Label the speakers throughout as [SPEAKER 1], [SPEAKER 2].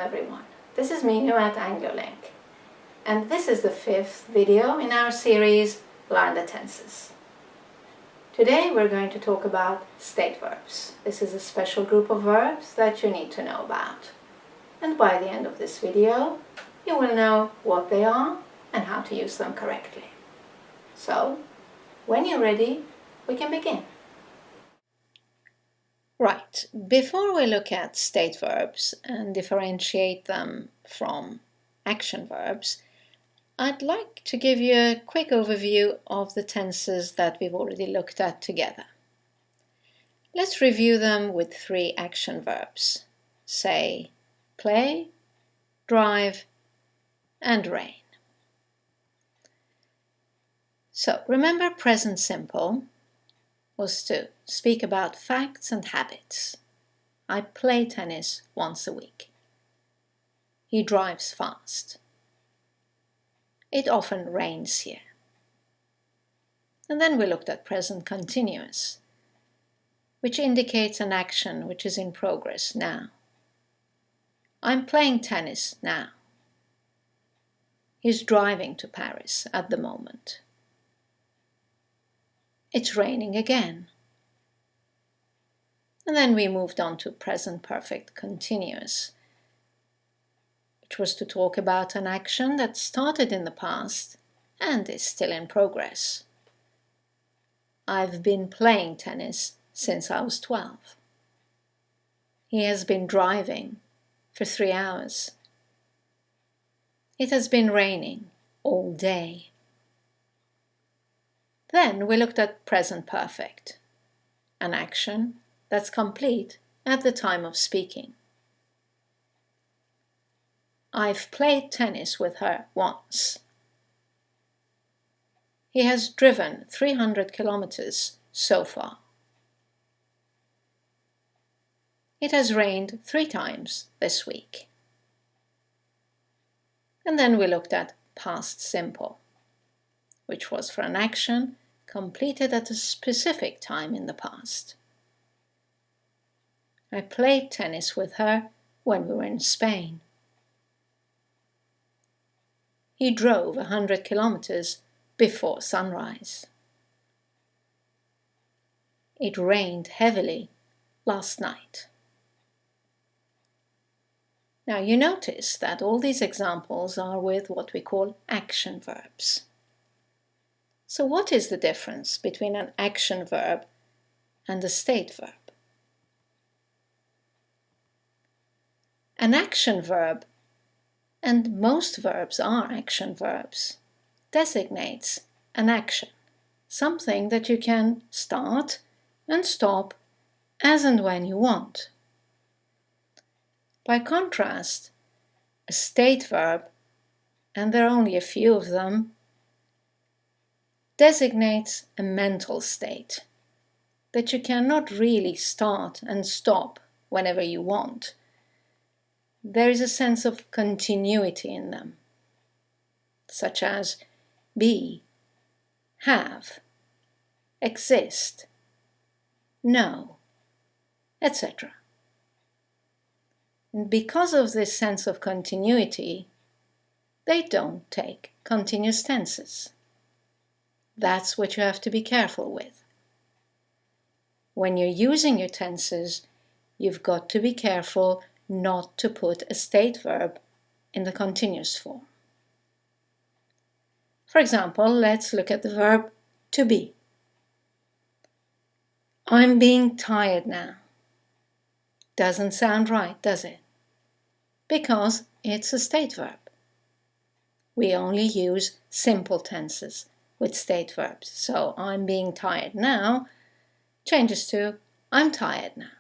[SPEAKER 1] everyone. This is Minu at AngloLink, and this is the 5th video in our series Learn the Tenses. Today we're going to talk about state verbs. This is a special group of verbs that you need to know about. And by the end of this video, you will know what they are and how to use them correctly. So, when you're ready, we can begin. Right, before we look at state verbs and differentiate them from action verbs, I'd like to give you a quick overview of the tenses that we've already looked at together. Let's review them with 3 action verbs. Say, play, drive, and rain. So, remember present simple was to speak about facts and habits. I play tennis once a week. He drives fast. It often rains here. And then we looked at present continuous, which indicates an action which is in progress now. I'm playing tennis now. He's driving to Paris at the moment. It's raining again. And then we moved on to present perfect continuous, which was to talk about an action that started in the past and is still in progress. I've been playing tennis since I was 12. He has been driving for 3 hours. It has been raining all day. Then we looked at present perfect, an action that's complete at the time of speaking. I've played tennis with her once. He has driven 300 kilometers so far. It has rained 3 times this week. And then we looked at past simple, which was for an action completed at a specific time in the past. I played tennis with her when we were in Spain. He drove 100 kilometers before sunrise. It rained heavily last night. Now you notice that all these examples are with what we call action verbs. So what is the difference between an action verb and a state verb? An action verb, and most verbs are action verbs, designates an action, something that you can start and stop as and when you want. By contrast, a state verb, and there are only a few of them, designates a mental state that you cannot really start and stop whenever you want. There is a sense of continuity in them, such as be, have, exist, know, etc. And because of this sense of continuity, they don't take continuous tenses. That's what you have to be careful with. When you're using your tenses, you've got to be careful not to put a state verb in the continuous form. For example, let's look at the verb to be. I'm being tired now. Doesn't sound right, does it? Because it's a state verb. We only use simple tenses with state verbs. So I'm being tired now changes to I'm tired now.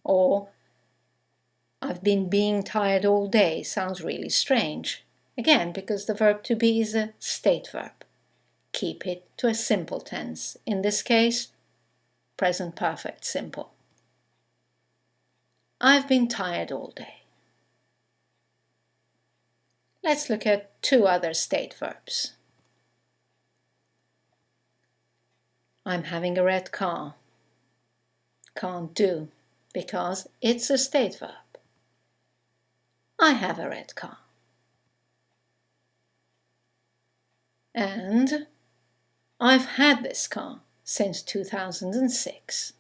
[SPEAKER 1] Or I've been being tired all day sounds really strange. Again, because the verb to be is a state verb. Keep it to a simple tense. In this case, present perfect simple. I've been tired all day. Let's look at 2 other state verbs. I'm having a red car. Can't do, because it's a state verb. I have a red car. And I've had this car since 2006.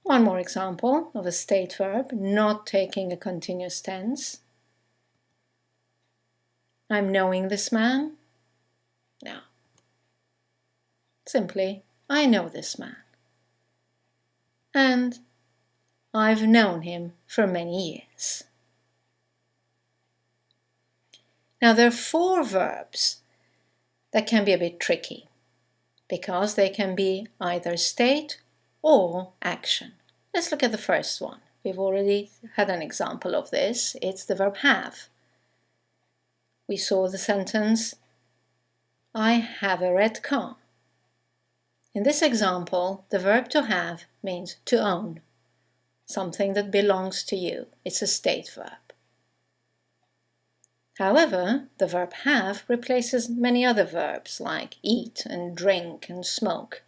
[SPEAKER 1] One more example of a state verb not taking a continuous tense. I'm knowing this man. No. Simply, I know this man. And I've known him for many years. Now there are 4 verbs that can be a bit tricky because they can be either state or action. Let's look at the first one. We've already had an example of this. It's the verb have. We saw the sentence, I have a red car. In this example, the verb to have means to own, something that belongs to you. It's a state verb. However, the verb have replaces many other verbs like eat and drink and smoke.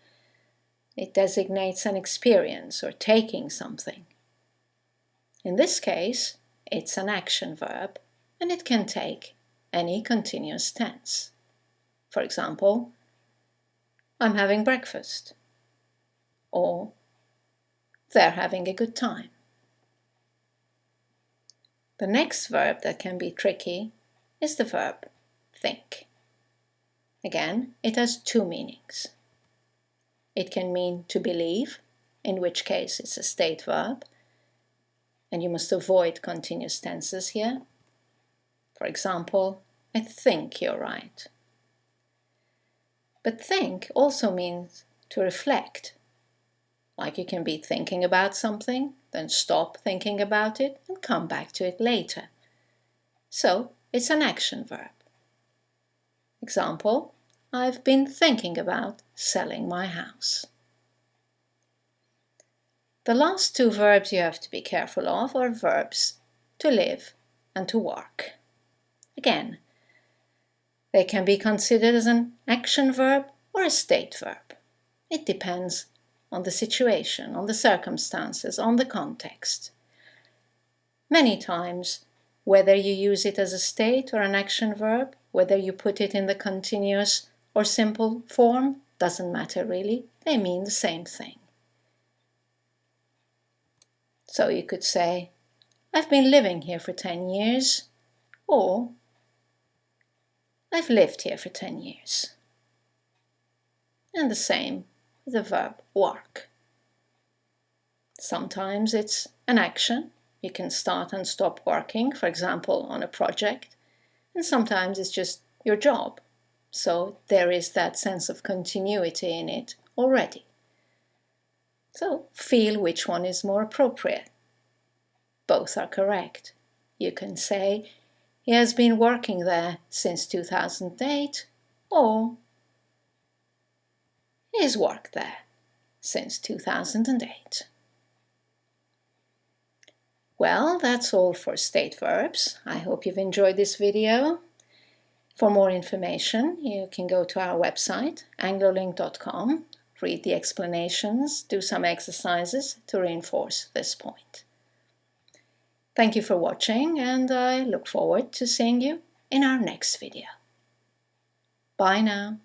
[SPEAKER 1] It designates an experience or taking something. In this case, it's an action verb and it can take any continuous tense. For example, I'm having breakfast, or they're having a good time. The next verb that can be tricky is the verb think. Again, it has 2 meanings. It can mean to believe, in which case it's a state verb, and you must avoid continuous tenses here. For example, I think you're right. But think also means to reflect. Like you can be thinking about something, then stop thinking about it and come back to it later. So it's an action verb. Example, I've been thinking about selling my house. The last 2 verbs you have to be careful of are verbs to live and to work. Again, they can be considered as an action verb or a state verb. It depends on the situation, on the circumstances, on the context. Many times, whether you use it as a state or an action verb, whether you put it in the continuous or simple form, doesn't matter really. They mean the same thing. So you could say, I've been living here for 10 years, or I've lived here for 10 years. And the same with the verb work. Sometimes it's an action. You can start and stop working, for example, on a project. And sometimes it's just your job. So there is that sense of continuity in it already. So feel which one is more appropriate. Both are correct. You can say, he has been working there since 2008, or he's worked there since 2008. Well, that's all for state verbs. I hope you've enjoyed this video. For more information, you can go to our website, anglolink.com, read the explanations, do some exercises to reinforce this point. Thank you for watching, and I look forward to seeing you in our next video. Bye now.